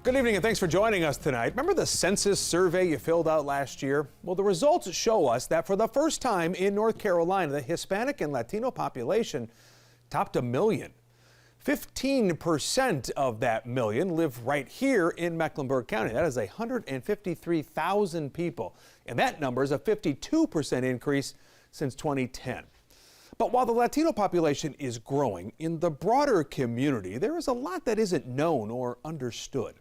Good evening and thanks for joining us tonight. Remember the census survey you filled out last year? Well, the results show us that for the first time in North Carolina, the Hispanic and Latino population topped 1 million. 15% of that million live right here in Mecklenburg County. That is 153,000 people. And that number is a 52% increase since 2010. But while the Latino population is growing, in the broader community, there is a lot that isn't known or understood.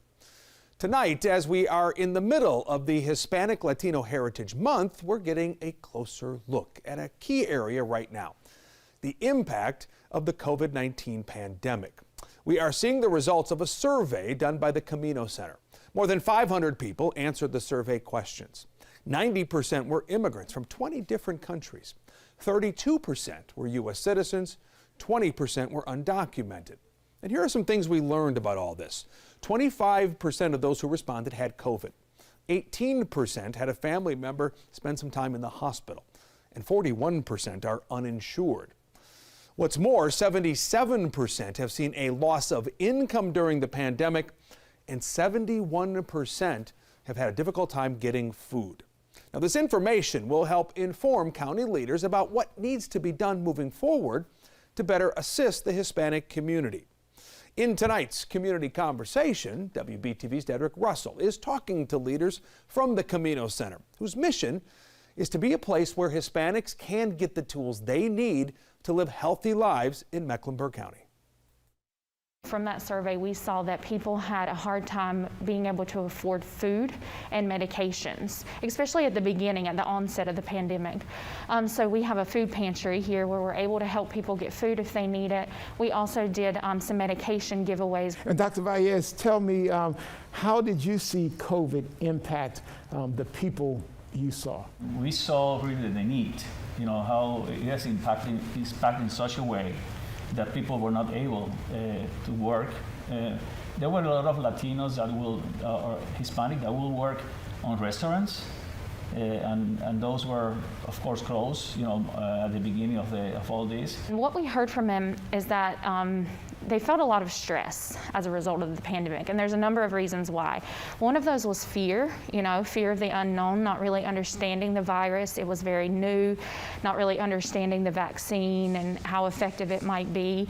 Tonight, as we are in the middle of the Hispanic Latino Heritage Month, we're getting a closer look at a key area right now, the impact of the COVID-19 pandemic. We are seeing the results of a survey done by the Camino Center. More than 500 people answered the survey questions. 90% were immigrants from 20 different countries. 32% were U.S. citizens, 20% were undocumented. And here are some things we learned about all this. 25% of those who responded had COVID. 18% had a family member spend some time in the hospital. And 41% are uninsured. What's more, 77% have seen a loss of income during the pandemic, and 71% have had a difficult time getting food. Now, this information will help inform county leaders about what needs to be done moving forward to better assist the Hispanic community. In tonight's Community Conversation, WBTV's Dedrick Russell is talking to leaders from the Camino Center, whose mission is to be a place where Hispanics can get the tools they need to live healthy lives in Mecklenburg County. From that survey, we saw that people had a hard time being able to afford food and medications, especially at the beginning, at the onset of the pandemic. So we have a food pantry here where we're able to help people get food if they need it. We also did some medication giveaways. And Dr. Valles, tell me, how did you see COVID impact the people you saw? We saw really the need, how it is impacting in such a way that people were not able to work. There were a lot of Latinos that or Hispanic that will work on restaurants, and those were, of course, closed, at the beginning of all this. And what we heard from them is that they felt a lot of stress as a result of the pandemic, and there's a number of reasons why. One of those was fear, fear of the unknown, not really understanding the virus. It was very new, not really understanding the vaccine and how effective it might be.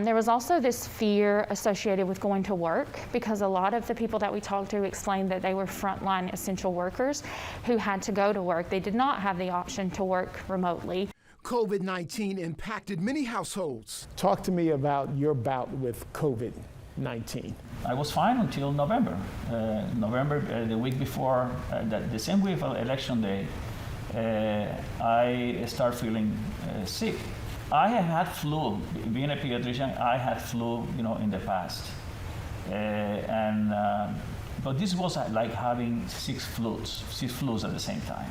There was also this fear associated with going to work, because a lot of the people that we talked to explained that they were frontline essential workers who had to go to work. They did not have the option to work remotely. COVID-19 impacted many households. Talk to me about your bout with COVID-19. I was fine until November. The week before, the same week of election day, I started feeling sick. I have had flu. Being a pediatrician, I had flu, in the past. But this was like having six flus at the same time.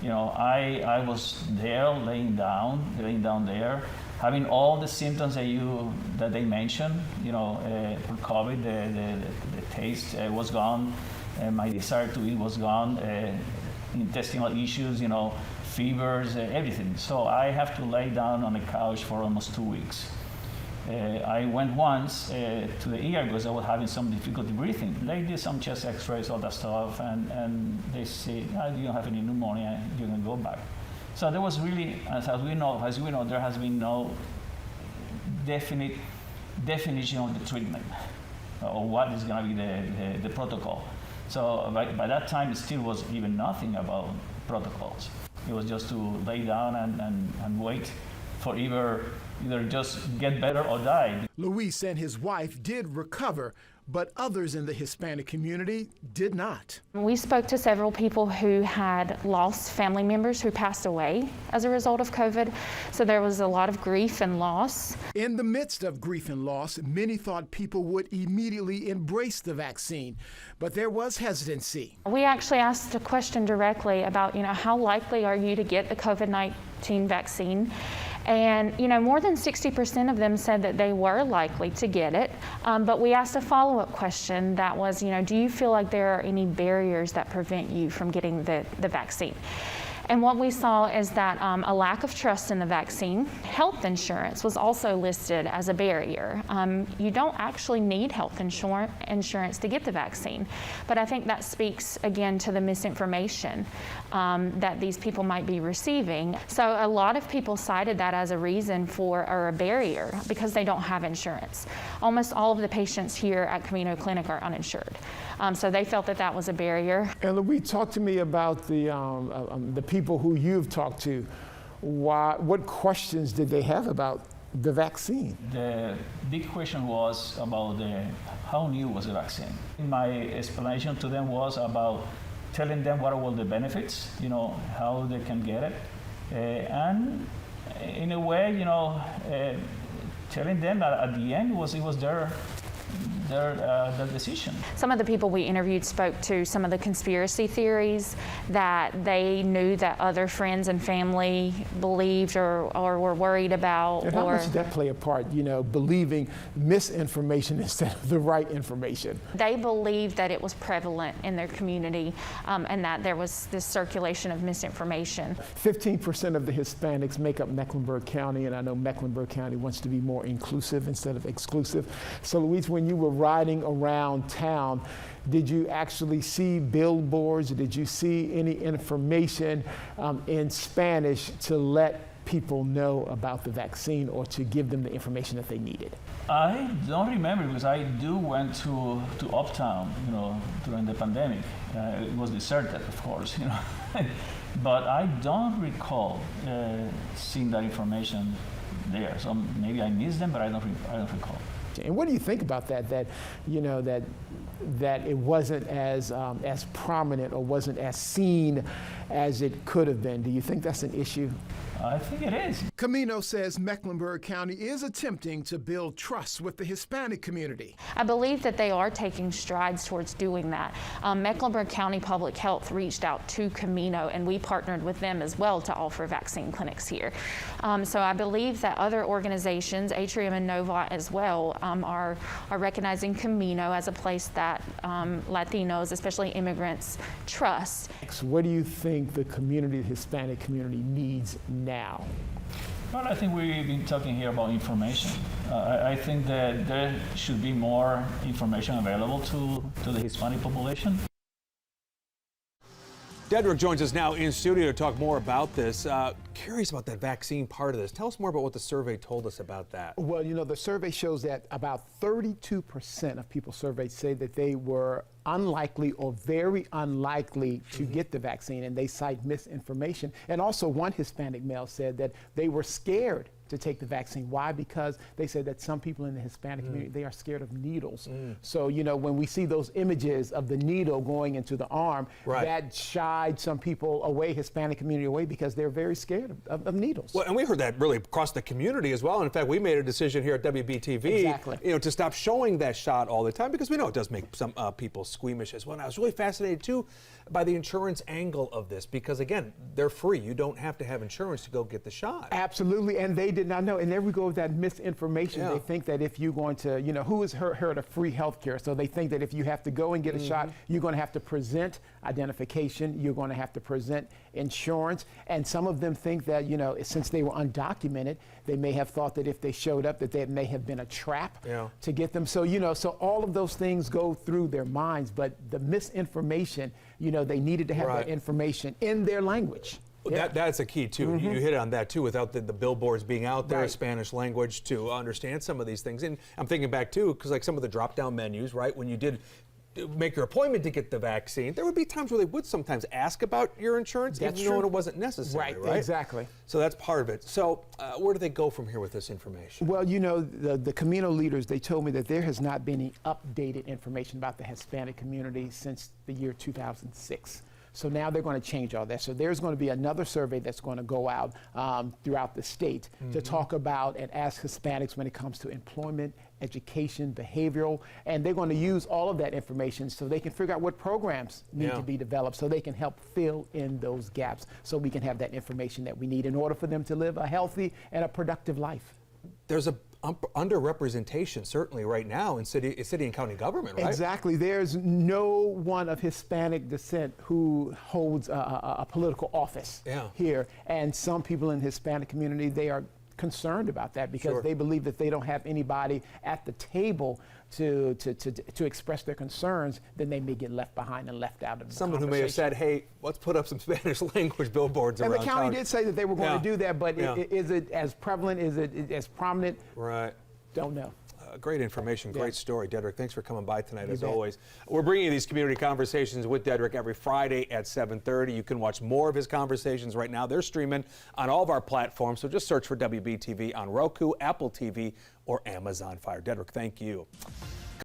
I was there laying down there, having all the symptoms that they mentioned. For COVID, the taste was gone, my desire to eat was gone, intestinal issues, fevers, everything. So I have to lay down on the couch for almost 2 weeks. I went once to the ER because I was having some difficulty breathing. They did some chest x-rays, all that stuff, and they said, you don't have any pneumonia, you can go back. So there was really, as we know, there has been no definite definition of the treatment or what is going to be the protocol. So by that time, it still was even nothing about protocols. It was just to lay down and wait for either just get better or die. Luis and his wife did recover, but others in the Hispanic community did not. We spoke to several people who had lost family members who passed away as a result of COVID, so there was a lot of grief and loss. In the midst of grief and loss, many thought people would immediately embrace the vaccine, but there was hesitancy. We actually asked a question directly about, how likely are you to get the COVID-19 vaccine? And, more than 60% of them said that they were likely to get it. But we asked a follow-up question that was, do you feel like there are any barriers that prevent you from getting the vaccine? And what we saw is that a lack of trust in the vaccine. Health insurance was also listed as a barrier. You don't actually need health insurance to get the vaccine, but I think that speaks again to the misinformation that these people might be receiving. So a lot of people cited that as a reason for, or a barrier, because they don't have insurance. Almost all of the patients here at Camino Clinic are uninsured. So they felt that that was a barrier. And Louise, talk to me about the people who you've talked to. What questions did they have about the vaccine? The big question was about how new was the vaccine. My explanation to them was about telling them what were the benefits, how they can get it, and in a way, telling them that at the end it was their decision. Some of the people we interviewed spoke to some of the conspiracy theories that they knew that other friends and family believed or were worried about. And how much did that play a part, believing misinformation instead of the right information? They believed that it was prevalent in their community and that there was this circulation of misinformation. 15% of the Hispanics make up Mecklenburg County, and I know Mecklenburg County wants to be more inclusive instead of exclusive. So Louise, when you were riding around town, did you actually see billboards? Did you see any information in Spanish to let people know about the vaccine or to give them the information that they needed? I don't remember, because I went to Uptown, during the pandemic. It was deserted, of course, but I don't recall seeing that information there. So maybe I missed them, but I don't recall. And what do you think about that? That it wasn't as prominent or wasn't as seen as it could have been. Do you think that's an issue? I think it is. Camino says Mecklenburg County is attempting to build trust with the Hispanic community. I believe that they are taking strides towards doing that. Mecklenburg County Public Health reached out to Camino, and we partnered with them as well to offer vaccine clinics here. So I believe that other organizations, Atrium and Nova as well, are recognizing Camino as a place that Latinos, especially immigrants, trust. What do you think the community, the Hispanic community, needs now? Well, I think we've been talking here about information. I think that there should be more information available to the Hispanic population. Dedrick joins us now in studio to talk more about this. Curious about that vaccine part of this. Tell us more about what the survey told us about that. Well, the survey shows that about 32% of people surveyed say that they were unlikely or very unlikely to get the vaccine, and they cite misinformation. And also one Hispanic male said that they were scared to take the vaccine. Why? Because they said that some people in the Hispanic community, they are scared of needles. So, when we see those images of the needle going into the arm, that shied some people away, Hispanic community away, because they're very scared of needles. Well, and we heard that really across the community as well. In fact, we made a decision here at WBTV, to stop showing that shot all the time, because we know it does make some people squeamish as well. And I was really fascinated too by the insurance angle of this, because again, they're free. You don't have to have insurance to go get the shot. Absolutely, and they did not know. And there we go with that misinformation. They think that if you're going to, who has heard of free health care? So they think that if you have to go and get a shot, you're going to have to present identification, you're going to have to present insurance. And some of them think that, since they were undocumented, they may have thought that if they showed up that they may have been a trap to get them. So, so all of those things go through their minds, but the misinformation, they needed to have that information in their language. That's a key too. You hit on that too, without the billboards being out there, Spanish language to understand some of these things. And I'm thinking back too, because like some of the drop-down menus, when you did make your appointment to get the vaccine, there would be times where they would sometimes ask about your insurance, even though it wasn't necessary, right? Exactly. So that's part of it. So where do they go from here with this information? Well, the Camino leaders, they told me that there has not been any updated information about the Hispanic community since the year 2006. So now they're going to change all that. So there's going to be another survey that's going to go out throughout the state to talk about and ask Hispanics when it comes to employment, education, behavioral, and they're going to use all of that information so they can figure out what programs need to be developed so they can help fill in those gaps so we can have that information that we need in order for them to live a healthy and a productive life. There's underrepresentation certainly right now in city and county government, right? Exactly. There's no one of Hispanic descent who holds a political office here. And some people in the Hispanic community, they are concerned about that because they believe that they don't have anybody at the table to express their concerns, then they may get left behind and left out of the Someone who may have said, hey, let's put up some Spanish language billboards around town. And the county did say that they were going to do that, but is it as prevalent? Is it as prominent? Right. Don't know. Great information, great story. Dedrick, thanks for coming by tonight, as always. We're bringing you these community conversations with Dedrick every Friday at 7:30. You can watch more of his conversations right now. They're streaming on all of our platforms, so just search for WBTV on Roku, Apple TV, or Amazon Fire. Dedrick, thank you.